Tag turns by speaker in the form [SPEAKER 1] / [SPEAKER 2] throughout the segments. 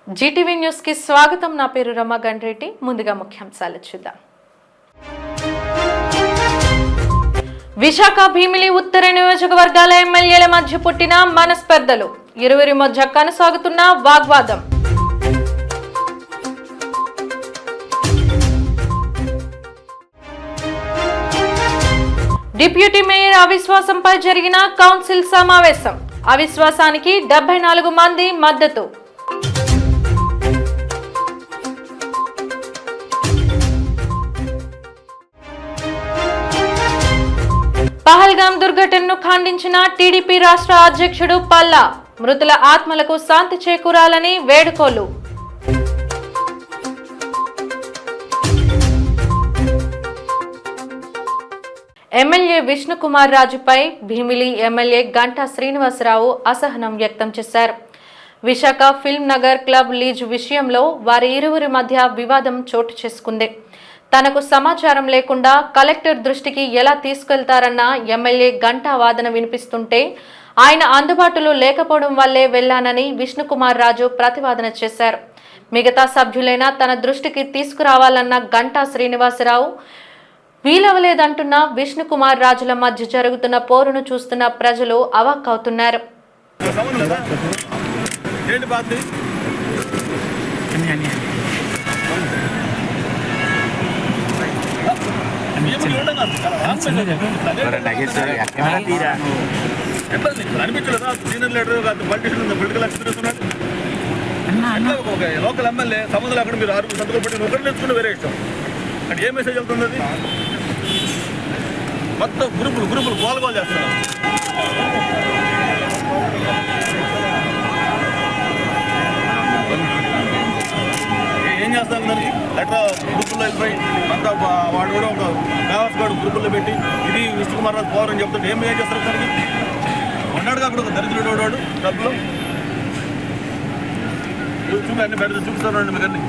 [SPEAKER 1] Zee TV news కి స్వాగతం. నా పేరు రమ గండ్రెడ్డి. ముందుగా ముఖ్యాంశాలు చూద్దాం. విశాఖ భీమిలి ఉత్తర నియోజకవర్గాల ఎమ్మెల్యేల మధ్య పుట్టిన మనస్పర్ధలు, ఇరువురి మధ్య కొనసాగుతున్న వాగ్వాదం. డిప్యూటీ మేయర్ అవిశ్వాసంపై జరిగిన కౌన్సిల్ సమావేశం. అవిశ్వాసానికి 74 మంది మద్దతు. పహల్గాం దుర్ఘటనను ఖండించిన టీడీపీ రాష్ట్ర అధ్యక్షుడు పల్లా. మృతుల ఆత్మలకు శాంతి చేకూరాలని వేడుకోలు. ఎమ్మెల్యే విష్ణుకుమార్ రాజుపై భీమిలి ఎమ్మెల్యే గంటా శ్రీనివాసరావు అసహనం వ్యక్తం చేశారు. Visakha film Nagar club lease విషయంలో వారి ఇరువురి మధ్య వివాదం చోటు చేసుకుంది. తనకు సమాచారం లేకుండా కలెక్టర్ దృష్టికి ఎలా తీసుకెళ్తారన్న ఎమ్మెల్యే గంటా వాదన వినిపిస్తుంటే ఆయన అందుబాటులో లేకపోవడం వల్లే వెళ్లానని విష్ణుకుమార్ రాజు ప్రతివాదన చేశారు. మిగతా సభ్యులైనా తన దృష్టికి తీసుకురావాలన్న గంటా శ్రీనివాసరావు వీలవలేదంటున్న విష్ణుకుమార్ రాజుల మధ్య జరుగుతున్న పోరును చూస్తున్న ప్రజలు అవాక్కవుతున్నారు.
[SPEAKER 2] లోకల్ ఎమ్మెల్యే సంబంధం అక్కడ మీరు 6 సంతకాలు పెట్టి ఒకటి నేర్చుకుంటే వేరే ఇష్టం. అంటే ఏ మెసేజ్ వెళ్తుంది? అది మొత్తం గ్రూపులు గోల్ చేస్తున్నారు. ఏం చేస్తాను దానికి? లెటర్ గ్రూపుల్లో వెళ్ళిపోయి అంతా వాడు కూడా ఒక కావాల్సి వాడు గ్రూపుల్లో పెట్టి ఇది విష్ణుకుమార్ రాజు పవర్ అని చెప్తుంటే ఏం చేస్తారు దానికి? ఉన్నాడుగా అక్కడ ఒక దరిద్రుడు వాడు డబ్బులు చూపి అన్ని పెద్ద చూపిస్తాను మీకు అన్ని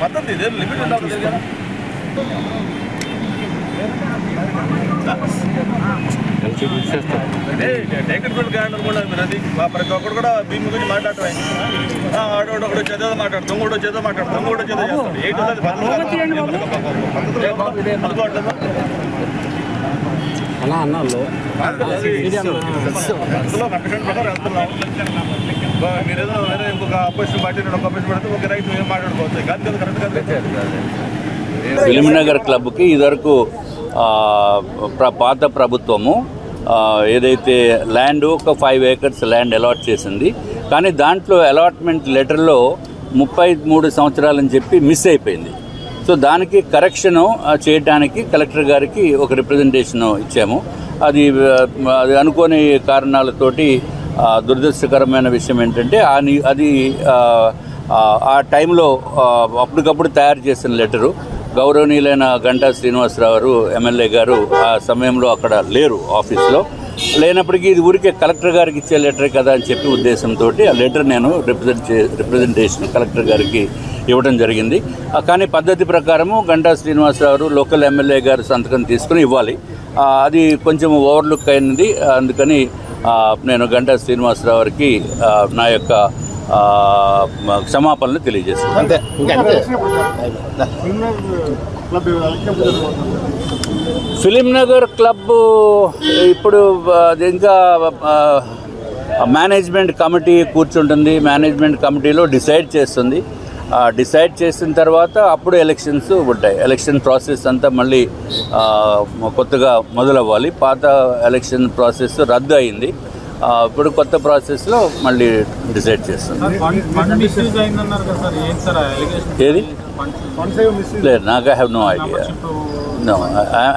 [SPEAKER 2] పద్ధతి ఇదే లిమిట్ ఉండాలి కదా. టేకెట్ బిల్ క్యాలెండర్ కూడా మీరు అది ప్రతి ఒక్కరు కూడా భీమి గురించి మాట్లాడటం. ఆడోడు ఒకటి చేదో మాట్లాడు, దొంగోడు చేదో మాట్లాడు, దొంగోడు చేదో చేస్తాడు. ఏంటి అందుకోవట్లేదు ప్రకారం వెళ్తున్నాం. మీరు ఏదో వేరే ఇంకొక అపోజిషన్ పార్టీ ఒక అపోజిషన్ పెడితే ఒక రైతు ఏం మాట్లాడుకోవచ్చు కాదు కదా, కరెక్ట్ కాదు.
[SPEAKER 3] ఫిల్మ్ నగర్ క్లబ్కి ఇదివరకు పాత ప్రభుత్వము ఏదైతే ల్యాండ్ ఒక 5 acres ల్యాండ్ అలాట్ చేసింది. కానీ దాంట్లో అలాట్మెంట్ లెటర్లో 33 సంవత్సరాలని చెప్పి మిస్ అయిపోయింది. సో దానికి కరెక్షను చేయడానికి కలెక్టర్ గారికి ఒక రిప్రజెంటేషన్ ఇచ్చాము. అది అనుకోని కారణాలతోటి దురదృష్టకరమైన విషయం ఏంటంటే అది ఆ టైంలో అప్పటికప్పుడు తయారు చేసిన లెటరు గౌరవనీయులైన గంటా శ్రీనివాసరావు గారు ఎమ్మెల్యే గారు ఆ సమయంలో అక్కడ లేరు, లేనప్పటికీ ఇది ఊరికే కలెక్టర్ గారికి ఇచ్చే లెటరే కదా అని చెప్పి ఉద్దేశంతో ఆ లెటర్ నేను రిప్రజెంటేషన్ కలెక్టర్ గారికి ఇవ్వడం జరిగింది. కానీ పద్ధతి ప్రకారము గంటా శ్రీనివాసరావు గారు లోకల్ ఎమ్మెల్యే గారు సంతకం తీసుకుని ఇవ్వాలి. అది కొంచెం ఓవర్లుక్ అయినది. అందుకని నేను గంటా శ్రీనివాసరావు గారికి నా యొక్క క్షమాపణలు తెలియజేస్తున్నాను. ఫిలిం నగర్ క్లబ్ ఇప్పుడు ఇంకా మేనేజ్మెంట్ కమిటీ కూర్చుంటుంది. మేనేజ్మెంట్ కమిటీలో డిసైడ్ చేస్తుంది. డిసైడ్ చేసిన తర్వాత అప్పుడు ఎలక్షన్స్ ఉంటాయి. ఎలక్షన్ ప్రాసెస్ అంతా మళ్ళీ కొత్తగా మొదలవ్వాలి. పాత ఎలక్షన్ ప్రాసెస్ రద్దు అయింది. ఇప్పుడు కొత్త ప్రాసెస్లో మళ్ళీ డిసైడ్ చేస్తాం. ఏది లేదు, నాకు I have no idea. No,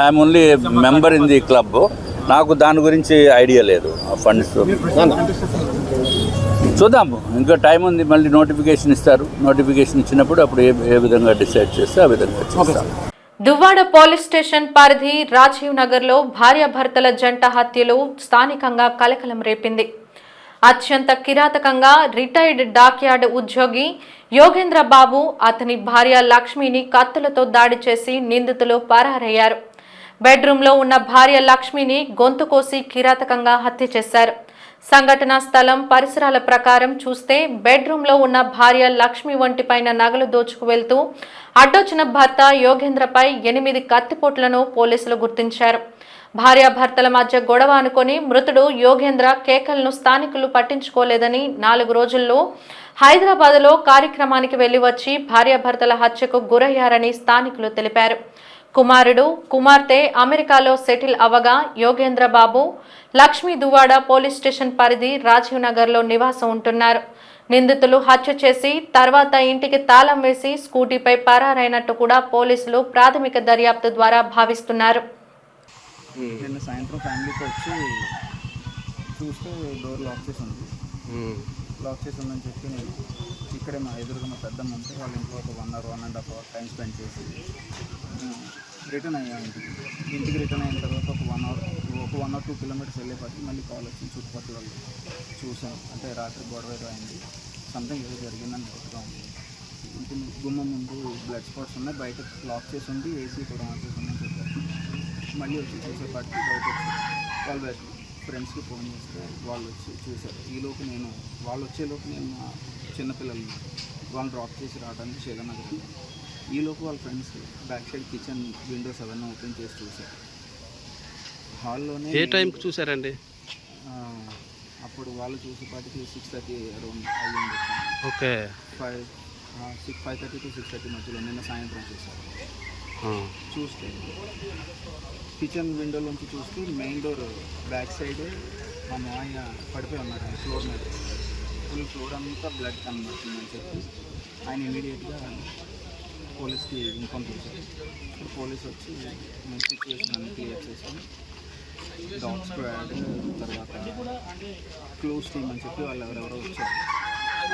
[SPEAKER 3] I'm only member in the club. నాకు దాని గురించి ఐడియా లేదు. ఫండ్స్ చూద్దాము, ఇంకా టైం ఉంది. మళ్ళీ నోటిఫికేషన్ ఇస్తారు. నోటిఫికేషన్ ఇచ్చినప్పుడు అప్పుడు ఏ విధంగా డిసైడ్ చేస్తే ఆ విధంగా చేస్తాం.
[SPEAKER 1] దువ్వాడ పోలీస్ స్టేషన్ పరిధి రాజీవ్ నగర్లో భార్యాభర్తల జంట హత్యలు స్థానికంగా కలకలం రేపింది. అత్యంత కిరాతకంగా రిటైర్డ్ డాక్యార్డ్ ఉద్యోగి యోగేంద్ర బాబు, అతని భార్య లక్ష్మిని కత్తులతో దాడి చేసి నిందితులు పరారయ్యారు. బెడ్రూమ్లో ఉన్న భార్య లక్ష్మిని గొంతు కోసి కిరాతకంగా హత్య చేశారు. సంఘటనా స్థలం పరిసరాల ప్రకారం చూస్తే బెడ్రూమ్లో ఉన్న భార్య లక్ష్మి ఒంటిపైన నగలు దోచుకు వెళ్తూ అడ్డొచ్చిన భర్త యోగేంద్రపై 8 కత్తిపోట్లను పోలీసులు గుర్తించారు. భార్యాభర్తల మధ్య గొడవ అనుకొని మృతుడు యోగేంద్ర కేకలను స్థానికులు పట్టించుకోలేదని 4 రోజుల్లో హైదరాబాద్లో కార్యక్రమానికి వెళ్లి వచ్చి భార్యాభర్తల హత్యకు గురయ్యారని స్థానికులు తెలిపారు. కుమారుడు కుమార్తె అమెరికాలో సెటిల్ అవగా యోగేంద్ర బాబు లక్ష్మీ దువ్వాడ పోలీస్ స్టేషన్ పరిధి రాజీవ్ నగర్లో నివాసం ఉంటున్నారు. నిందితులు హత్య చేసి తర్వాత ఇంటికి తాళం వేసి స్కూటీపై పరారైనట్టు కూడా పోలీసులు ప్రాథమిక దర్యాప్తు ద్వారా భావిస్తున్నారు.
[SPEAKER 4] నిన్న సాయంత్రం ఫ్యామిలీతో వచ్చి చూస్తే డోర్ లాక్ చేసి ఉంది. లాక్ చేసి ఉందని చెప్పి నేను ఇక్కడే మా ఎదురుగా మా పెద్దమ్మ ఉంటే వాళ్ళ ఇంట్లో ఒక 1 hour 1.5 hour టైం స్పెండ్ చేసి రిటర్న్ అయ్యాను. ఇంటికి రిటర్న్ అయిన తర్వాత ఒక 1 or 2 kilometers వెళ్ళేపట్టి మళ్ళీ కాల్ వచ్చింది. చుట్టుపక్కల వాళ్ళు చూసాం, అంటే రాత్రి గొడవ ఏదో అయింది, సంథింగ్ ఏదో జరిగిందని డౌట్గా ఉంది. ఇంటి గుమ్మం ముందు బ్లడ్ స్పాట్స్ ఉన్నాయి, బయట లాక్ చేసి ఉంది, ఏసీ కూడా ఆన్ చేసి ఉందని చెప్పారు. మళ్ళీ వచ్చి చూసేపాటికి డౌట్ వచ్చి వాళ్ళ ఫ్రెండ్స్కి ఫోన్ చేస్తే వాళ్ళు వచ్చి చూశారు. ఈలోపు వాళ్ళు వచ్చేలోపు నేను మా చిన్నపిల్లల్ని వాళ్ళని డ్రాప్ చేసి రావడానికి శైలనగర్. ఈలోపు వాళ్ళ friends back side kitchen Windows అవన్నీ ఓపెన్ చేసి చూశారు. హాల్లోనే
[SPEAKER 5] ఏ టైంకి చూసారండి?
[SPEAKER 4] అప్పుడు వాళ్ళు చూసేపాటికి 6:30 అరౌండ్ అయ్యింది.
[SPEAKER 5] ఓకే.
[SPEAKER 4] 5:30 to 6:30 మధ్యలో నిన్న సాయంత్రం చూశారు. చూస్తే కిచెన్ విండోలోంచి చూస్తే మెయిన్ డోర్ బ్యాక్ సైడ్ మా మాయ పడిపోయి ఉన్నారు ఫ్లోర్ మీద. ఫుల్ ఫ్లోర్ అంతా బ్లడ్ కనబడుతుందని చెప్పి ఆయన ఇమీడియట్గా పోలీస్కి ఇన్ఫార్మ్ చేశారు. ఇప్పుడు పోలీస్ వచ్చి మేము సిచ్యువేషన్ అన్ని క్లియర్ చేసాం. డాగ్ స్క్వాడ్ తర్వాత క్లోజ్ టీమ్ అని చెప్పి వాళ్ళు ఎవరెవరో వచ్చారు.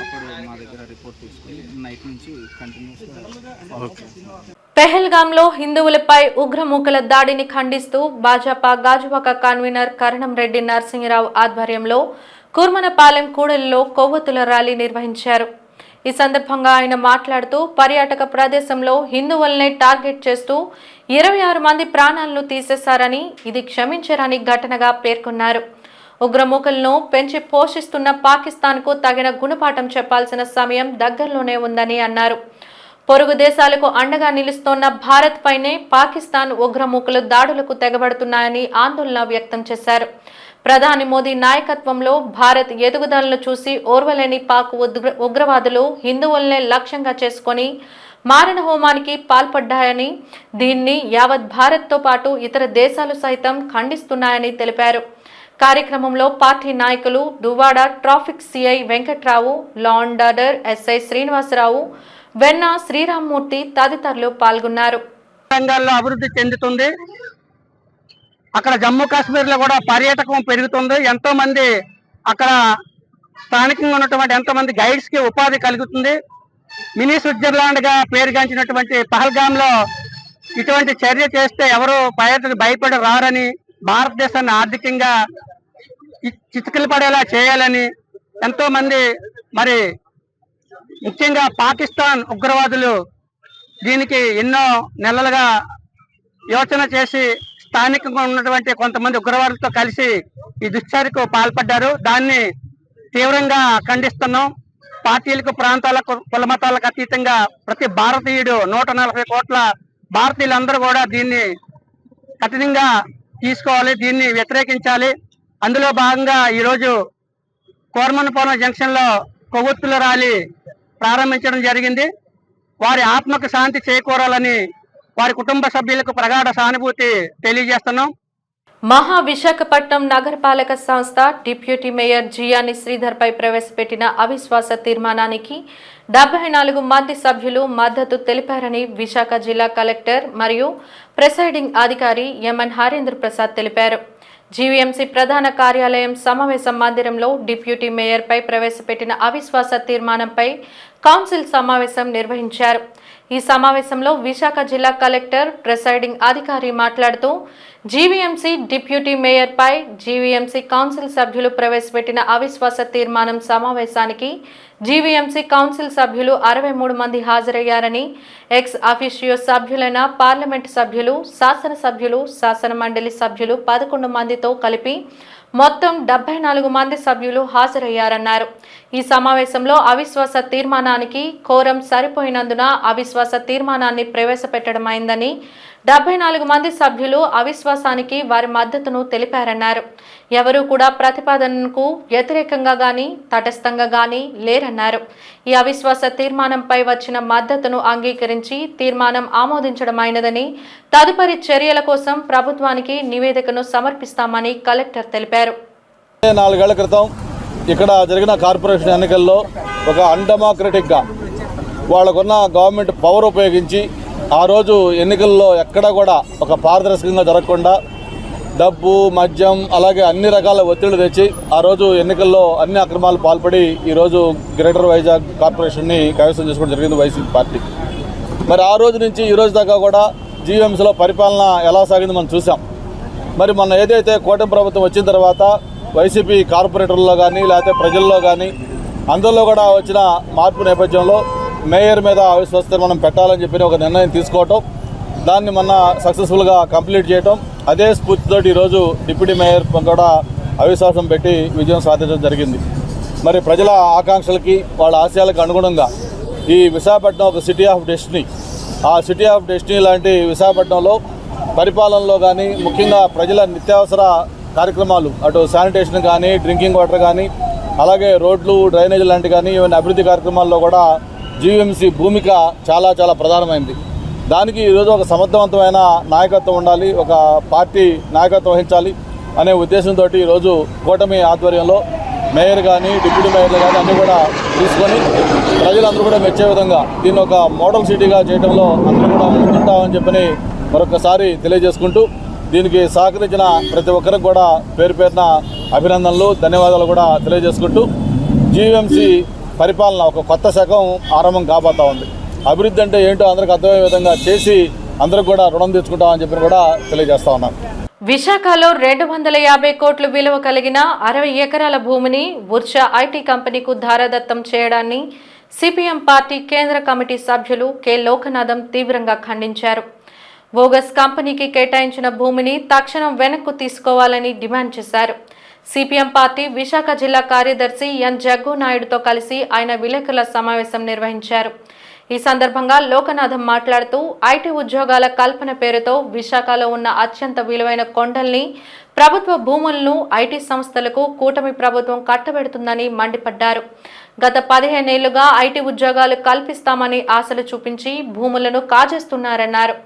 [SPEAKER 4] అప్పుడు మా దగ్గర రిపోర్ట్ తీసుకుని నైట్ నుంచి కంటిన్యూస్గా ఫాలో చేస్తున్నాం.
[SPEAKER 1] పెహల్గాంలో హిందువులపై ఉగ్రమూకల దాడిని ఖండిస్తూ భాజపా గాజువాక కన్వీనర్ కరణం రెడ్డి నరసింహరావు ఆధ్వర్యంలో కుర్మనపాలెం కూడలిలో కొవ్వొత్తుల ర్యాలీ నిర్వహించారు. ఈ సందర్భంగా ఆయన మాట్లాడుతూ పర్యాటక ప్రదేశంలో హిందువులనే టార్గెట్ చేస్తూ 26 మంది ప్రాణాలను తీసేశారని, ఇది క్షమించరాని ఘటనగా పేర్కొన్నారు. ఉగ్రమూకలను పెంచి పోషిస్తున్న పాకిస్తాన్కు తగిన గుణపాఠం చెప్పాల్సిన సమయం దగ్గరలోనే ఉందని అన్నారు. పొరుగు దేశాలకు అండగా నిలుస్తోన్న భారత్ పైనే పాకిస్తాన్ ఉగ్రమూకలు దాడులకు తెగబడుతున్నాయని ఆందోళన వ్యక్తం చేశారు. ప్రధాని మోదీ నాయకత్వంలో భారత్ ఎదుగుదలను చూసి ఓర్వలేని పాక్ ఉగ్రవాదులు హిందువులనే లక్ష్యంగా చేసుకొని మారణ హోమానికి పాల్పడ్డాయని, దీన్ని యావత్ భారత్తో పాటు ఇతర దేశాలు సైతం ఖండిస్తున్నాయని తెలిపారు. కార్యక్రమంలో పార్టీ నాయకులు Duvvada traffic CI Venkatrao, law and order SI Srinivasarao, Venna Sriramamurthy తదితరులు పాల్గొన్నారు.
[SPEAKER 6] రంగాల్లో అభివృద్ధి చెందుతుంది. అక్కడ జమ్మూ కాశ్మీర్ లో కూడా పర్యాటకం పెరుగుతుంది. ఎంతో మంది అక్కడ స్థానికంగా ఉన్నటువంటి ఎంతో మంది గైడ్స్ కి ఉపాధి కలుగుతుంది. మినీ స్విట్జర్లాండ్ గా పేరుగాంచినటువంటి పహల్గామ్ లో ఇటువంటి చర్య చేస్తే ఎవరు పర్యాటకులు భయపడి రారని, భారతదేశాన్ని ఆర్థికంగా చితికిలు పడేలా చేయాలని ఎంతో మంది, మరి ముఖ్యంగా పాకిస్తాన్ ఉగ్రవాదులు దీనికి ఎన్నో నెలలుగా యోచన చేసి స్థానికంగా ఉన్నటువంటి కొంతమంది ఉగ్రవాదులతో కలిసి ఈ దుశ్చర్యకు పాల్పడ్డారు. దాన్ని తీవ్రంగా ఖండిస్తున్నాం. పార్టీలకు, ప్రాంతాలకు, కుల మతాలకు అతీతంగా ప్రతి భారతీయుడు 140 కోట్ల భారతీయులందరూ కూడా దీన్ని కఠినంగా తీసుకోవాలి, దీన్ని వ్యతిరేకించాలి. అందులో భాగంగా ఈరోజు కోర్మనపాలెం జంక్షన్ లో కొవ్వొత్తుల ర్యాలీ ప్రారంభించడం జరిగింది. వారి ఆత్మకు శాంతి చేకూరాలని వారి కుటుంబ సభ్యులకు ప్రగాఢ సానుభూతి తెలియజేస్తున్నాం.
[SPEAKER 1] విశాఖపట్నం నగరపాలక సంస్థ డిప్యూటీ మేయర్ జియాని శ్రీధర్ పై ప్రవేశపెట్టిన అవిశ్వాస తీర్మానానికి 74 మంది సభ్యులు మద్దతు తెలిపారని విశాఖ జిల్లా కలెక్టర్ మరియు ప్రిసైడింగ్ అధికారి ఎంఎన్ హరేంద్ర ప్రసాద్ తెలిపారు. జీవీఎంసీ ప్రధాన కార్యాలయం సమావేశ మందిరంలో డిప్యూటీ మేయర్ పై ప్రవేశపెట్టిన అవిశ్వాస తీర్మానంపై కౌన్సిల్ సమావేశం నిర్వహించారు. ఈ సమావేశంలో విశాఖ జిల్లా కలెక్టర్ ప్రిసైడింగ్ అధికారి మాట్లాడుతూ జీవీఎంసీ డిప్యూటీ మేయర్ పై జీవీఎంసీ కౌన్సిల్ సభ్యులు ప్రవేశపెట్టిన అవిశ్వాస తీర్మానం సమావేశానికి జీవీఎంసీ కౌన్సిల్ సభ్యులు 63 మంది హాజరయ్యారని, ఎక్స్ అఫిషియో సభ్యులైన పార్లమెంటు సభ్యులు, శాసనసభ్యులు, శాసన మండలి సభ్యులు 11 మందితో కలిపి మొత్తం 74 మంది సభ్యులు హాజరయ్యారన్నారు. ఈ సమావేశంలో అవిశ్వాస తీర్మానానికి కోరం సరిపోయినందున అవిశ్వాస తీర్మానాన్ని ప్రవేశపెట్టడమైందని, 74 మంది సభ్యులు అవిశ్వాసానికి వారి మద్దతును తెలిపారన్నారు. ఎవరూ కూడా ప్రతిపాదనకు వ్యతిరేకంగా గాని తటస్థంగా గాని లేరన్నారు. ఈ అవిశ్వాస తీర్మానంపై వచ్చిన మద్దతును అంగీకరించి తీర్మానం ఆమోదించడమైనదని, తదుపరి చర్యల కోసం ప్రభుత్వానికి నివేదికను సమర్పిస్తామని కలెక్టర్ తెలిపారు.
[SPEAKER 2] 4 ఏళ్ల క్రితం ఇక్కడ జరిగిన కార్పొరేషన్ ఎన్నికల్లో ఒక అన్డెమోక్రటిక్గా వాళ్ళకున్న గవర్నమెంట్ పవర్ ఉపయోగించి ఆ రోజు ఎన్నికల్లో ఎక్కడా కూడా ఒక పారదర్శకంగా జరగకుండా డబ్బు, మద్యం అలాగే అన్ని రకాల ఒత్తిళ్లు తెచ్చి ఆ రోజు ఎన్నికల్లో అన్ని అక్రమాలు పాల్పడి ఈరోజు గ్రేటర్ వైజాగ్ కార్పొరేషన్ని కైవసం చేసుకోవడం జరిగింది వైసీపీ పార్టీ. మరి ఆ రోజు నుంచి ఈ రోజు దాకా కూడా జీవీఎంసీలో పరిపాలన ఎలా సాగింది మనం చూసాం. మరి మొన్న ఏదైతే కూటమి ప్రభుత్వం వచ్చిన తర్వాత వైసీపీ కార్పొరేటర్లో కానీ లేకపోతే ప్రజల్లో కానీ అందరిలో కూడా వచ్చిన మార్పు నేపథ్యంలో మేయర్ మీద అవిశ్వాస తీర్మానం పెట్టాలని చెప్పి ఒక నిర్ణయం తీసుకోవటం, దాన్ని మొన్న సక్సెస్ఫుల్గా కంప్లీట్ చేయటం, అదే స్ఫూర్తితో ఈరోజు డిప్యూటీ మేయర్ కూడా అవిశ్వాసం పెట్టి విజయం సాధించడం జరిగింది. మరి ప్రజల ఆకాంక్షలకి వాళ్ళ ఆశయాలకు అనుగుణంగా ఈ విశాఖపట్నం ఒక సిటీ ఆఫ్ డెస్టినీ, ఆ సిటీ ఆఫ్ డెస్టినీ లాంటి విశాఖపట్నంలో పరిపాలనలో కానీ ముఖ్యంగా ప్రజల నిత్యావసర కార్యక్రమాలు అటు శానిటేషన్ కానీ డ్రింకింగ్ వాటర్ కానీ అలాగే రోడ్లు డ్రైనేజ్ లాంటి కానీ ఇవన్నీ అభివృద్ధి కార్యక్రమాల్లో కూడా జీవీఎంసీ భూమిక చాలా చాలా ప్రధానమైంది. దానికి ఈరోజు ఒక సమర్థవంతమైన నాయకత్వం ఉండాలి, ఒక పార్టీ నాయకత్వం వహించాలి అనే ఉద్దేశంతో ఈరోజు కూటమి ఆధ్వర్యంలో మేయర్ కానీ డిప్యూటీ మేయర్లు కానీ అన్నీ కూడా తీసుకొని ప్రజలందరూ కూడా మెచ్చే విధంగా దీన్ని ఒక మోడల్ సిటీగా చేయడంలో అందరూ కూడా ముందుంటామని చెప్పని మరొకసారి తెలియజేసుకుంటూ దీనికి సహకరించిన ప్రతి ఒక్కరికి కూడా పేరు పేరున అభినందనలు, ధన్యవాదాలు కూడా తెలియజేసుకుంటూ జీవీఎంసీ పరిపాలన ఒక కొత్త శకం ఆరంభం కాబోతా ఉంది. అభివృద్ధి అంటే ఏంటో అందరికి అర్థమయ్యే విధంగా చేసి అందరికి కూడా రుణం తెచ్చుకుంటామని చెప్పి కూడా తెలియజేస్తా ఉన్నాను.
[SPEAKER 1] విశాఖలో 250 కోట్లు విలువ కలిగిన 60 ఎకరాల భూమిని ఉర్జా ఐటీ కంపెనీకు ధారాదత్తం చేయడాన్ని సిపిఎం పార్టీ కేంద్ర కమిటీ సభ్యులు కె లోకనాథం తీవ్రంగా ఖండించారు. బోగస్ కంపెనీకి కేటాయించిన భూమిని తక్షణం వెనక్కు తీసుకోవాలని డిమాండ్ చేశారు. సిపిఎం పార్టీ విశాఖ జిల్లా కార్యదర్శి ఎన్ జగ్గు నాయుడుతో కలిసి ఆయన విలేకరుల సమావేశం నిర్వహించారు. ఈ సందర్భంగా లోకనాథం మాట్లాడుతూ ఐటీ ఉద్యోగాల కల్పన పేరుతో విశాఖలో ఉన్న అత్యంత విలువైన కొండల్ని, ప్రభుత్వ భూములను ఐటీ సంస్థలకు కూటమి ప్రభుత్వం కట్టబెడుతుందని మండిపడ్డారు. గత 15 ఏళ్లుగా ఐటీ ఉద్యోగాలు కల్పిస్తామని ఆశలు చూపించి భూములను కాజేస్తున్నారన్నారు.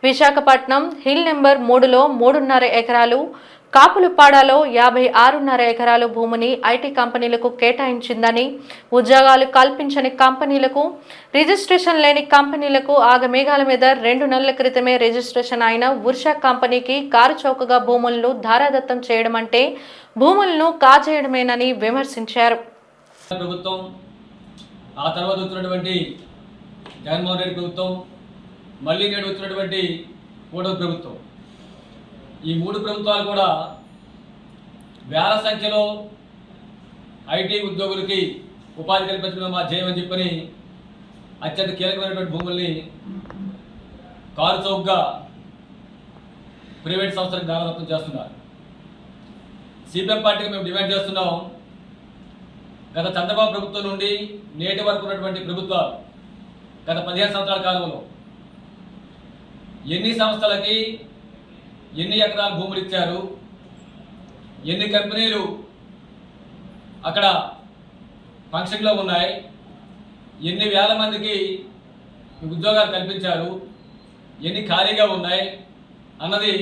[SPEAKER 1] విశాఖపట్నం హిల్ నెంబర్ 3లో 3.5 ఎకరాలు, కాపులుపాడాలో 56.5 ఎకరాలు భూమిని ఐటీ కంపెనీలకు కేటాయించిందని, ఉద్యోగాలు కల్పించని కంపెనీలకు, రిజిస్ట్రేషన్ లేని కంపెనీలకు ఆగమేఘాల మీద 2 నెలల క్రితమే రిజిస్ట్రేషన్ అయిన ఉర్జా కంపెనీకి కారుచౌకగా భూములను ధారాదత్తం చేయడం అంటే భూములను కాజేయడమేనని విమర్శించారు.
[SPEAKER 5] ప్రభుత్వం, ఆ తర్వాత వచ్చినటువంటి జగన్మోహన్ రెడ్డి ప్రభుత్వం, మళ్ళీ నేడు వచ్చినటువంటి కూటమి ప్రభుత్వం, ఈ 3 ప్రభుత్వాలు కూడా వేల సంఖ్యలో ఐటీ ఉద్యోగులకి ఉపాధి కల్పించడం మా ధ్యేయం అని చెప్పని అత్యంత కీలకమైనటువంటి భూముల్ని కారు చౌకగా ప్రైవేట్ సంస్థలకు దానదత్తం చేస్తున్నారు. సిపిఎం పార్టీకి మేము డిమాండ్ చేస్తున్నాం, గత చంద్రబాబు ప్రభుత్వం నుండి నేటి వరకు ఉన్నటువంటి ప్రభుత్వాలు గత 15 సంవత్సరాల కాలంలో ఎన్ని సంస్థలకి ఎన్ని ఎకరాల భూములు ఇచ్చారు, ఎన్ని కంపెనీలు అక్కడ ఫంక్షన్లో ఉన్నాయి, ఎన్ని వేల మందికి ఉద్యోగాలు కల్పించారు, ఎన్ని ఖాళీగా ఉన్నాయి అన్నది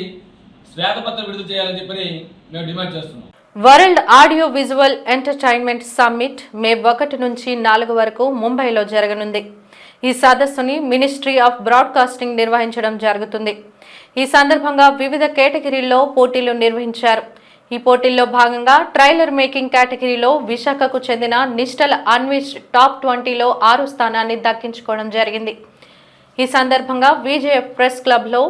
[SPEAKER 5] శ్వేతపత్రం విడుదల చేయాలని చెప్పని మేము డిమాండ్ చేస్తున్నాం.
[SPEAKER 1] World audio visual entertainment summit May 1 నుంచి 4 వరకు ముంబైలో జరగనుంది. ఈ సదస్సుని మినిస్ట్రీ ఆఫ్ బ్రాడ్కాస్టింగ్ నిర్వహించడం జరుగుతుంది. ఈ సందర్భంగా వివిధ కేటగిరీల్లో పోటీలు నిర్వహించారు. ఈ పోటీల్లో భాగంగా ట్రైలర్ మేకింగ్ కేటగిరీలో విశాఖకు చెందిన నిస్టల్ అన్విష్ టాప్ 20లో 6 స్థానాన్ని దక్కించుకోవడం జరిగింది. ఈ సందర్భంగా విజేఎఫ్ ప్రెస్ క్లబ్లో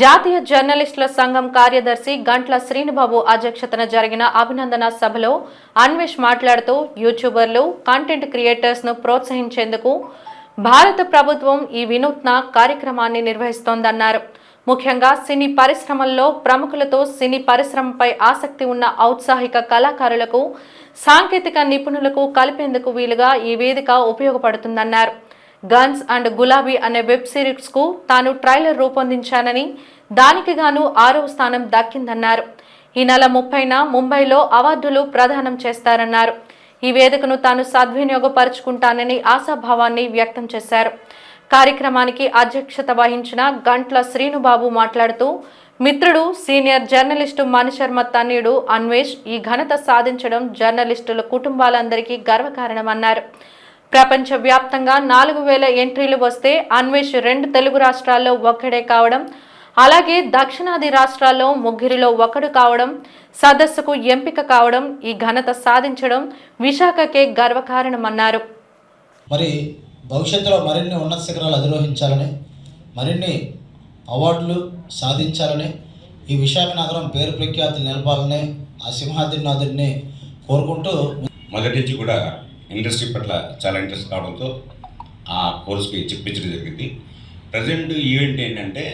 [SPEAKER 1] జాతీయ జర్నలిస్టుల సంఘం కార్యదర్శి గంట్ల శ్రీనిబాబు అధ్యక్షతన జరిగిన అభినందన సభలో అన్వేష్ మాట్లాడుతూ యూట్యూబర్లు, కంటెంట్ క్రియేటర్స్ను ప్రోత్సహించేందుకు భారత ప్రభుత్వం ఈ వినూత్న కార్యక్రమాన్ని నిర్వహిస్తోందన్నారు. ముఖ్యంగా సినీ పరిశ్రమల్లో ప్రముఖులతో సినీ పరిశ్రమపై ఆసక్తి ఉన్న ఔత్సాహిక కళాకారులకు, సాంకేతిక నిపుణులకు కలిపేందుకు వీలుగా ఈ వేదిక ఉపయోగపడుతుందన్నారు. గన్స్ అండ్ గులాబీ అనే వెబ్ సిరీస్ కు తాను ట్రైలర్ రూపొందించానని, దానికి గాను 6వ స్థానం దక్కిందన్నారు. ఈ నెల 30న ముంబైలో అవార్డులు ప్రదానం చేస్తారన్నారు. ఈ వేదికను తాను సద్వినియోగపరుచుకుంటానని ఆశాభావాన్ని వ్యక్తం చేశారు. కార్యక్రమానికి అధ్యక్షత వహించిన గంట్ల శ్రీనుబాబు మాట్లాడుతూ, మిత్రుడు సీనియర్ జర్నలిస్టు మణిశర్మ తనయుడు అన్వేష్ ఈ ఘనత సాధించడం జర్నలిస్టుల కుటుంబాలందరికీ గర్వకారణమన్నారు. ప్రపంచ వ్యాప్తంగా 4000 ఎంట్రీలు వస్తే అన్వేష్ 2 తెలుగు రాష్ట్రాల్లో ఒక్కడే కావడం, అలాగే దక్షిణాది రాష్ట్రాల్లో ముగ్గురిలో ఒకడు కావడం, సదస్సుకు ఎంపిక కావడం, ఈ ఘనత సాధించడం విశాఖకే గర్వకారణమన్నారు.
[SPEAKER 7] మరి భవిష్యత్తులో మరిన్ని ఉన్నత శిఖరాలు అధిరోహించాలని, మరిన్ని అవార్డులు సాధించాలని, ఈ విశాఖ నగరం పేరు ప్రఖ్యాతులు నిలపాలని ఆ సింహాద్రినాథుడిని కోరుకుంటూ
[SPEAKER 8] మొదటి నుంచి కూడా ఇండస్ట్రీ పట్ల చాలా ఇంట్రెస్ట్ కావడంతో ఆ కోర్సుకి చెప్పించడం జరిగింది. ప్రజెంట్ ఈవెంట్ ఏంటంటే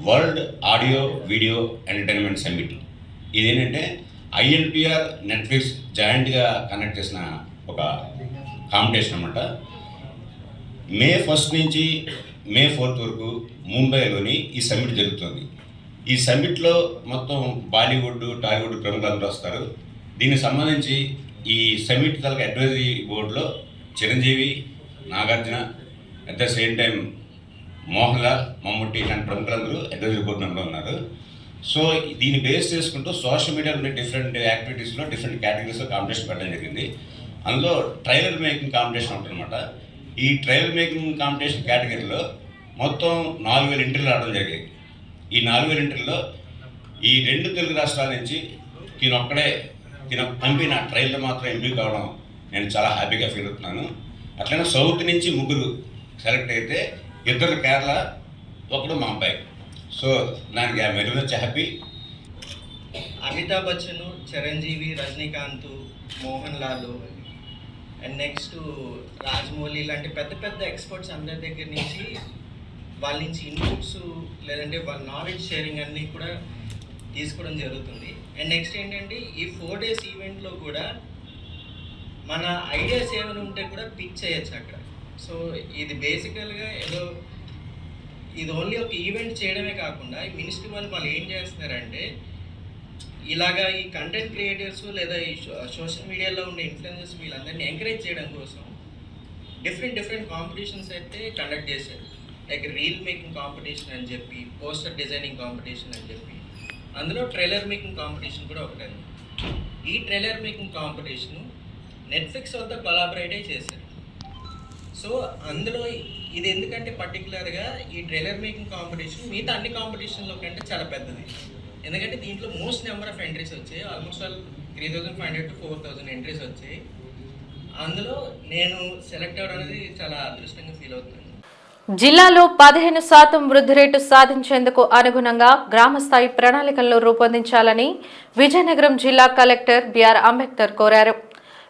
[SPEAKER 8] world audio video entertainment summit. ఇదేంటంటే INPR నెట్ఫ్లిక్స్ జాయింట్గా కండక్ట్ చేసిన ఒక కాంపిటీషన్ అన్నమాట. మే 1 నుంచి మే 4 వరకు ముంబైలోని ఈ సమ్మిట్ జరుగుతుంది. ఈ సమ్మిట్లో మొత్తం బాలీవుడ్, టాలీవుడ్ ప్రముఖులందరూ వస్తారు. దీనికి సంబంధించి ఈ సమ్మిట్ తలక అడ్వైజరీ బోర్డులో Chiranjeevi, Nagarjuna, at the same time Mohan Lal, Mammootty ఇలాంటి ప్రముఖులందరూ అడ్వైజరీ బోర్డు మెంబర్లు ఉన్నారు. సో దీన్ని బేస్ చేసుకుంటూ సోషల్ మీడియాలో ఉండే డిఫరెంట్ యాక్టివిటీస్లో డిఫరెంట్ కేటగిరీస్లో కాంపిటీషన్ పెట్టడం జరిగింది. అందులో ట్రైలర్ మేకింగ్ కాంపిటీషన్ ఉంటుందన్నమాట. ఈ ట్రైలర్ మేకింగ్ కాంపిటీషన్ కేటగిరీలో మొత్తం 4000 ఎంట్రీలు రావడం జరిగాయి. ఈ 4000 ఎంట్రీల్లో ఈ 2 తెలుగు రాష్ట్రాల నుంచి తిన పంపిన ట్రైలర్ మాత్రం ఎంపిక కావడం నేను చాలా హ్యాపీగా ఫీల్ అవుతున్నాను. అట్లనే సౌత్ నుంచి 3 సెలెక్ట్ అయితే 2 కేరళ, 1 ముంబై. సో దానికి I very much happy.
[SPEAKER 9] Amitabh Bachchan, Chiranjeevi, Rajinikanth, Mohan Lal and next Rajamouli ఇలాంటి పెద్ద పెద్ద ఎక్స్పర్ట్స్ అందరి దగ్గర నుంచి వాళ్ళ నుంచి ఇన్పుట్స్ లేదంటే వాళ్ళ నాలెడ్జ్ షేరింగ్ అన్నీ కూడా తీసుకోవడం జరుగుతుంది. అండ్ నెక్స్ట్ ఏంటంటే ఈ 4 days ఈవెంట్లో కూడా మన ఐడియాస్ ఏమైనా ఉంటే కూడా పిక్ చేయొచ్చు అక్కడ. సో ఇది బేసికల్గా ఏదో ఇది ఓన్లీ ఒక ఈవెంట్ చేయడమే కాకుండా ఈ మినిస్ట్రీ వాళ్ళు ఏం చేస్తున్నారంటే ఇలాగా ఈ కంటెంట్ క్రియేటర్స్ లేదా ఈ సోషల్ మీడియాలో ఉండే ఇన్ఫ్లుయెన్సర్స్ వీళ్ళందరినీ ఎంకరేజ్ చేయడం కోసం డిఫరెంట్ కాంపిటీషన్స్ అయితే కండక్ట్ చేశారు. లైక్ రీల్ మేకింగ్ కాంపిటీషన్ అని చెప్పి, పోస్టర్ డిజైనింగ్ కాంపిటీషన్ అని చెప్పి, అందులో ట్రైలర్ మేకింగ్ కాంపిటీషన్ కూడా ఒకటి. ఈ ట్రైలర్ మేకింగ్ కాంపిటీషన్ నెట్ఫ్లిక్స్ వాళ్ళతో కొలాబరేట్ చేశారు. సో అందులో ఇది ఎందుకంటే పర్టికులర్గా ఈ ట్రైలర్ మేకింగ్ కాంపిటీషన్ మిగతా అన్ని కాంపిటీషన్లో కంటే చాలా పెద్దది. ఎందుకంటే దీంట్లో మోస్ట్ నెంబర్ ఆఫ్ ఎంట్రీస్ వచ్చాయి. ఆల్మోస్ట్ 3500 to 4000 ఎంట్రీస్ వచ్చాయి. అందులో నేను సెలెక్ట్ అవ్వడం అనేది చాలా అదృష్టంగా ఫీల్ అవుతున్నాను.
[SPEAKER 1] జిల్లాలో 15% వృద్ధి రేటు సాధించేందుకు అనుగుణంగా గ్రామస్థాయి ప్రణాళికలను రూపొందించాలని విజయనగరం జిల్లా కలెక్టర్ బిఆర్ అంబేద్కర్ కోరారు.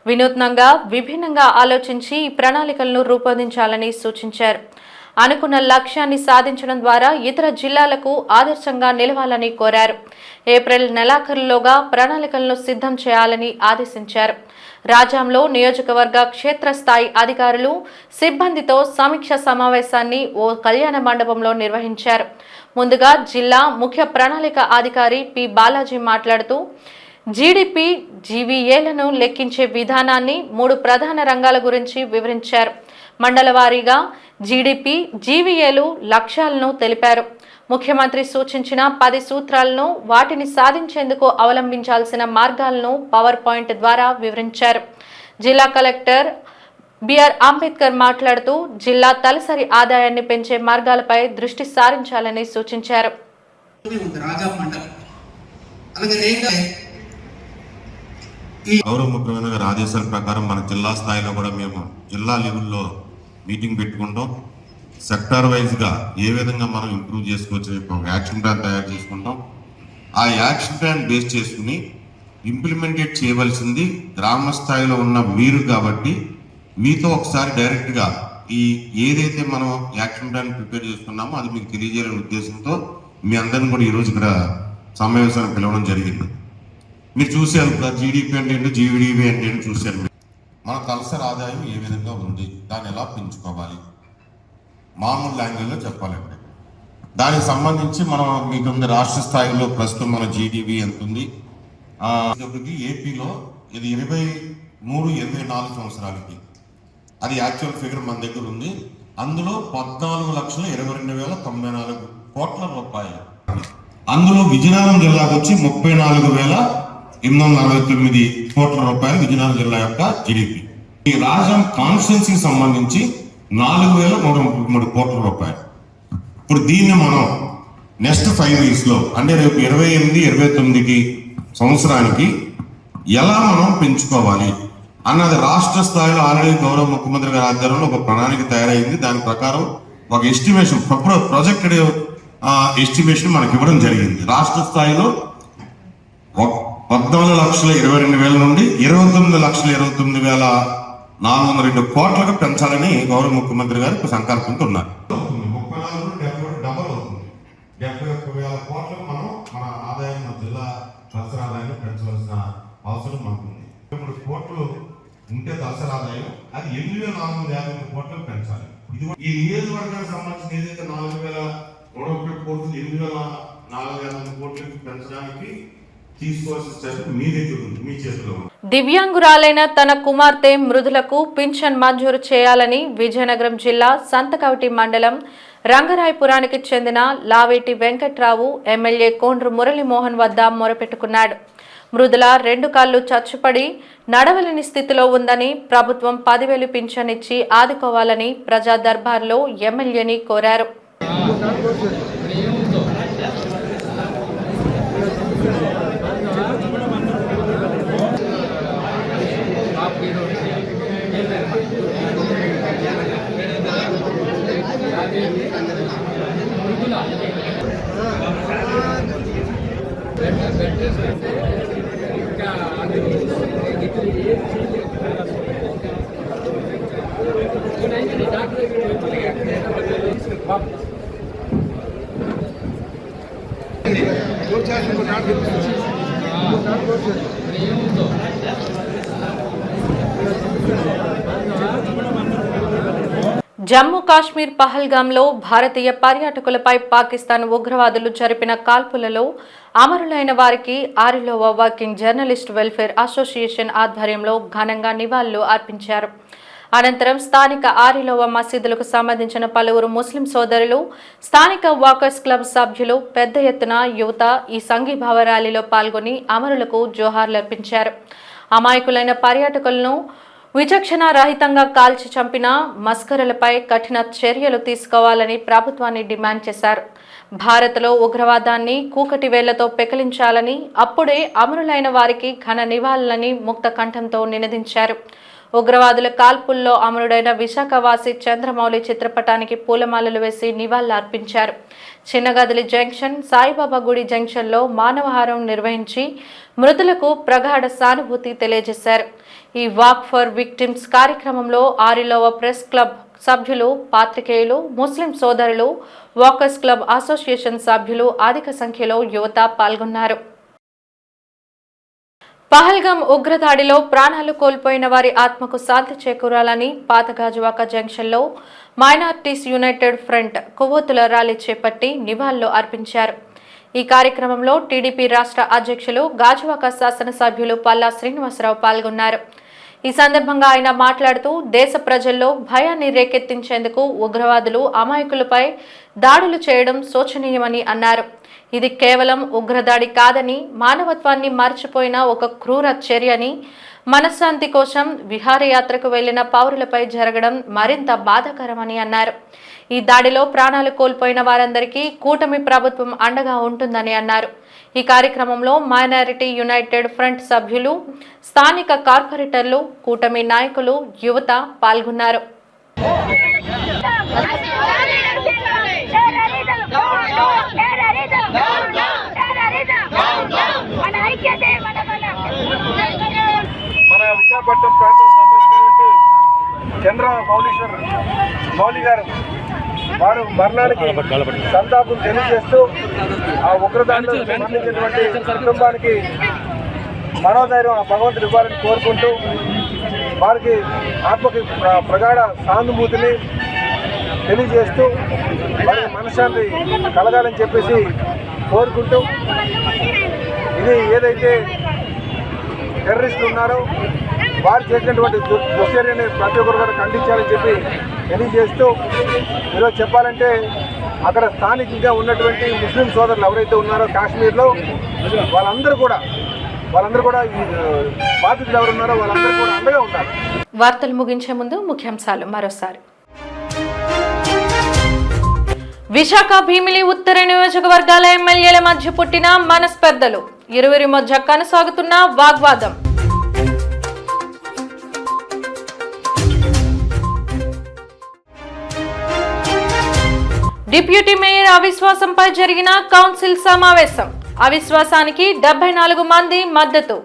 [SPEAKER 1] వినూత్నంగా, విభిన్నంగా ఆలోచించి ఈ ప్రణాళికలను రూపొందించాలని సూచించారు. అనుకున్న లక్ష్యాన్ని సాధించడం ద్వారా ఇతర జిల్లాలకు ఆదర్శంగా నిలవాలని కోరారు. ఏప్రిల్ నెలాఖరులోగా ప్రణాళికలను సిద్ధం చేయాలని ఆదేశించారు. రాజాంలో నియోజకవర్గ క్షేత్రస్థాయి అధికారులు, సిబ్బందితో సమీక్ష సమావేశాన్ని ఓ కళ్యాణ మండపంలో నిర్వహించారు. ముందుగా జిల్లా ముఖ్య ప్రణాళిక అధికారి పి బాలాజీ మాట్లాడుతూ జీడీపీ, జీవీఏలను లెక్కించే విధానాన్ని 3 ప్రధాన రంగాల గురించి వివరించారు. మండల వారీగా జీడీపీ, జీవీఏలు లక్ష్యాలను తెలిపారు. ముఖ్యమంత్రి సూచించిన 10 సూత్రాలను, వాటిని సాధించేందుకు అవలంబించాల్సిన మార్గాలను పవర్ పాయింట్ ద్వారా వివరించారు. జిల్లా కలెక్టర్ బిఆర్ అంబేద్కర్ మాట్లాడుతూ జిల్లా తలసరి ఆదాయాన్ని పెంచే మార్గాలపై దృష్టి సారించాలని సూచించారు.
[SPEAKER 10] గౌరవ ముఖ్యమంత్రి గారి ఆదేశాల ప్రకారం మన జిల్లా స్థాయిలో కూడా మేము జిల్లా లెవెల్లో మీటింగ్ పెట్టుకుంటాం. సెక్టార్ వైజ్గా ఏ విధంగా మనం ఇంప్రూవ్ చేసుకోవచ్చు ఒక యాక్షన్ ప్లాన్ తయారు చేసుకుంటాం. ఆ యాక్షన్ ప్లాన్ బేస్ చేసుకుని ఇంప్లిమెంటేట్ చేయవలసింది గ్రామ స్థాయిలో ఉన్న మీరు కాబట్టి మీతో ఒకసారి డైరెక్ట్గా ఈ ఏదైతే మనం యాక్షన్ ప్లాన్ ప్రిపేర్ చేసుకున్నామో అది మీకు తెలియజేయాలనే ఉద్దేశంతో మీ అందరిని కూడా ఈరోజు ఇక్కడ సమావేశానికి పిలవడం జరిగింది. మీరు చూశారు జీడిపి అంటే ఏంటి, జీడిపి అంటే ఏంటి చూశారు. మన తలసరి ఆదాయం ఏ విధంగా ఉంది, దాన్ని ఎలా పెంచుకోవాలి, మామూలు లాంగ్వేజ్లో చెప్పాలంటే దానికి సంబంధించి మనం మీకు రాష్ట్ర స్థాయిలో ప్రస్తుతం మన జీడిపి ఎంత ఉంది. ఏపీలో ఇది 23-24 సంవత్సరాలకి అది యాక్చువల్ ఫిగర్ మన దగ్గర ఉంది. అందులో 14,22,094 కోట్ల రూపాయలు. అందులో విజయనగరం జిల్లాకు వచ్చి 34,849 కోట్ల రూపాయలు విజయనగరం జిల్లా యొక్క జీడిపి. ఈ రాజం కాన్స్టిట్యున్సీకి సంబంధించి 4,133 కోట్ల రూపాయలు. ఇప్పుడు దీన్ని మనం నెక్స్ట్ 5 years లో అంటే రేపు 28-29 సంవత్సరానికి ఎలా మనం పెంచుకోవాలి అన్నది రాష్ట్ర స్థాయిలో ఆల్రెడీ గౌరవ ముఖ్యమంత్రి గారి ఆధ్వర్యంలో ఒక ప్రణాళిక తయారైంది. దాని ప్రకారం ఒక ఎస్టిమేషన్, ప్రొజెక్టెడ్ ఎస్టిమేషన్ మనకి ఇవ్వడం జరిగింది. రాష్ట్ర స్థాయిలో 14,22,000 నుండి 29,29,402 కోట్లకు పెంచాలని గౌరవ ముఖ్యమంత్రి గారు సంకల్పంతో ఉన్నారు. 34 డబల్ అవుతుంది. 71,000 కోట్లకు మనం మన ఆదాయం, మన జిల్లా తలసరి ఆదాయాన్ని పెంచవలసిన అవసరం మనకుంది. 3 కోట్లు ఉంటే తలసరి ఆదాయం అది 8,450 కోట్లకు పెంచాలి. ఇది ఈ నియోజకవర్గానికి సంబంధించిన ఏదైతే 4,131 కోట్లు 8,450 కోట్లకు పెంచడానికి తీసుకోవాల్సిన చర్య మీ దగ్గర ఉంది, మీ చేతిలో ఉంది.
[SPEAKER 1] దివ్యాంగురాలైన తన కుమార్తె మృదులకు పింఛన్ మంజూరు చేయాలని విజయనగరం జిల్లా సంతకవటి మండలం రంగరాయపురానికి చెందిన లావేటి వెంకట్రావు ఎమ్మెల్యే కోండ్రు మురళీమోహన్ వద్ద మొరపెట్టుకున్నాడు. మృదుల 2 కాళ్లు చచ్చుపడి నడవలేని స్థితిలో ఉందని ప్రభుత్వం 10,000 పింఛన్ ఇచ్చి ఆదుకోవాలని ప్రజా దర్బార్లో ఎమ్మెల్యేని కోరారు. జమ్మూ కాశ్మీర్ పహల్గాంలో భారతీయ పర్యాటకులపై పాకిస్తాన్ ఉగ్రవాదులు జరిపిన కాల్పులలో అమరులైన వారికి Arilova working journalist welfare association ఆధ్వర్యంలో ఘనంగా నివాళులు అర్పించారు. అనంతరం స్థానిక ఆరిలోవా మసీదులకు సంబంధించిన పలువురు ముస్లిం సోదరులు, స్థానిక వాకర్స్ క్లబ్ సభ్యులు పెద్ద ఎత్తున యువత ఈ సంఘీభావ ర్యాలీలో పాల్గొని అమరులకు జోహార్లర్పించారు. అమాయకులైన పర్యాటకులను విచక్షణ రహితంగా కాల్చి చంపిన మస్కరులపై కఠిన చర్యలు తీసుకోవాలని ప్రభుత్వాన్ని డిమాండ్ చేశారు. భారత్లో ఉగ్రవాదాన్ని కూకటి వేళ్లతో పెకిలించాలని, అప్పుడే అమరులైన వారికి ఘన నివాళులని ముక్త కంఠంతో నినదించారు. ఉగ్రవాదుల కాల్పుల్లో అమరుడైన విశాఖవాసి చంద్రమౌళి చిత్రపటానికి పూలమాలలు వేసి నివాళులు అర్పించారు. చిన్నగదిలి జంక్షన్, సాయిబాబా గుడి జంక్షన్లో మానవహారం నిర్వహించి మృతులకు ప్రగాఢ సానుభూతి తెలియజేశారు. ఈ వాక్ ఫర్ విక్టిమ్స్ కార్యక్రమంలో ఆరిలోవా ప్రెస్ క్లబ్ సభ్యులు, పాత్రికేయులు, ముస్లిం సోదరులు, వాకర్స్ క్లబ్ అసోసియేషన్ సభ్యులు, అధిక సంఖ్యలో యువత పాల్గొన్నారు. పహల్గాం ఉగ్రదాడిలో ప్రాణాలు కోల్పోయిన వారి ఆత్మకు శాంతి చేకూరాలని పాతగాజువాక జంక్షన్లో మైనార్టీస్ యునైటెడ్ ఫ్రంట్ కొవ్వొత్తుల ర్యాలీ చేపట్టి నివాళులు అర్పించారు. ఈ కార్యక్రమంలో టీడీపీ రాష్ట్ర అధ్యక్షులు, గాజువాక శాసనసభ్యులు పల్లా శ్రీనివాసరావు పాల్గొన్నారు. ఈ సందర్భంగా ఆయన మాట్లాడుతూ దేశ ప్రజల్లో భయాన్ని రేకెత్తించేందుకు ఉగ్రవాదులు అమాయకులపై దాడులు చేయడం శోచనీయమని అన్నారు. ఇది కేవలం ఉగ్రదాడి కాదని, మానవత్వాన్ని మర్చిపోయిన ఒక క్రూర చర్యని, మనశ్శాంతి కోసం విహారయాత్రకు వెళ్లిన పౌరులపై జరగడం మరింత బాధాకరమని అన్నారు. ఈ దాడిలో ప్రాణాలు కోల్పోయిన వారందరికీ కూటమి ప్రభుత్వం అండగా ఉంటుందని అన్నారు. ఈ కార్యక్రమంలో మైనారిటీ యునైటెడ్ ఫ్రంట్ సభ్యులు, స్థానిక కార్పొరేటర్లు, కూటమి నాయకులు, యువత పాల్గొన్నారు.
[SPEAKER 11] మన విశాఖపట్నం ప్రాంతం సంబంధించినటువంటి చంద్ర మౌళి గారు వారు మరణానికి సంతాపం తెలియజేస్తూ ఆ ఉగ్రదాడిలో మరణించినటువంటి కుటుంబానికి మనోధైర్యం ఆ భగవంతుడు ఇవ్వాలని కోరుకుంటూ వారికి ఆత్మకి ప్రగాఢ సానుభూతిని తెలియజేస్తూ వారికి మనశ్శాంతి కలగాలని చెప్పేసి కోరుకుంటూ ఇది ఏదైతే టెర్రరిస్టులు ఉన్నారో వారు చేసినటువంటి దుశ్చర్యని ప్రతి ఒక్కరు కూడా ఖండించాలని చెప్పి తెలియజేస్తూ ఈరోజు చెప్పాలంటే అక్కడ స్థానికంగా ఉన్నటువంటి ముస్లిం సోదరులు ఎవరైతే ఉన్నారో కాశ్మీర్లో వాళ్ళందరూ కూడా ఈ బాధితులు ఎవరున్నారో వాళ్ళందరూ కూడా అండగా ఉన్నారు.
[SPEAKER 1] వార్తలు ముగించే ముందు ముఖ్యాంశాలు మరోసారి. విశాఖ భీమిలి ఉత్తర నియోజకవర్గాల ఎమ్మెల్యేల మధ్య పుట్టిన మనస్పర్ధలు, ఇరువురి మధ్య కొనసాగుతున్న వాగ్వాదం. డిప్యూటీ మేయర్ అవిశ్వాసంపై జరిగిన కౌన్సిల్ సమావేశం, అవిశ్వాసానికి 74 మంది మద్దతు.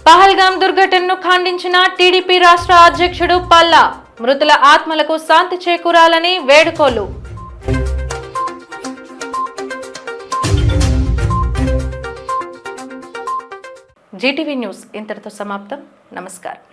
[SPEAKER 1] పహల్గాం దుర్ఘటనను ఖండించిన టీడీపీ రాష్ట్ర అధ్యక్షుడు పల్లా, మృతుల ఆత్మలకు శాంతి చేకూరాలని వేడుకోలు. జీటీవీ న్యూస్ ఇంతటితో సమాప్తం. నమస్కారం.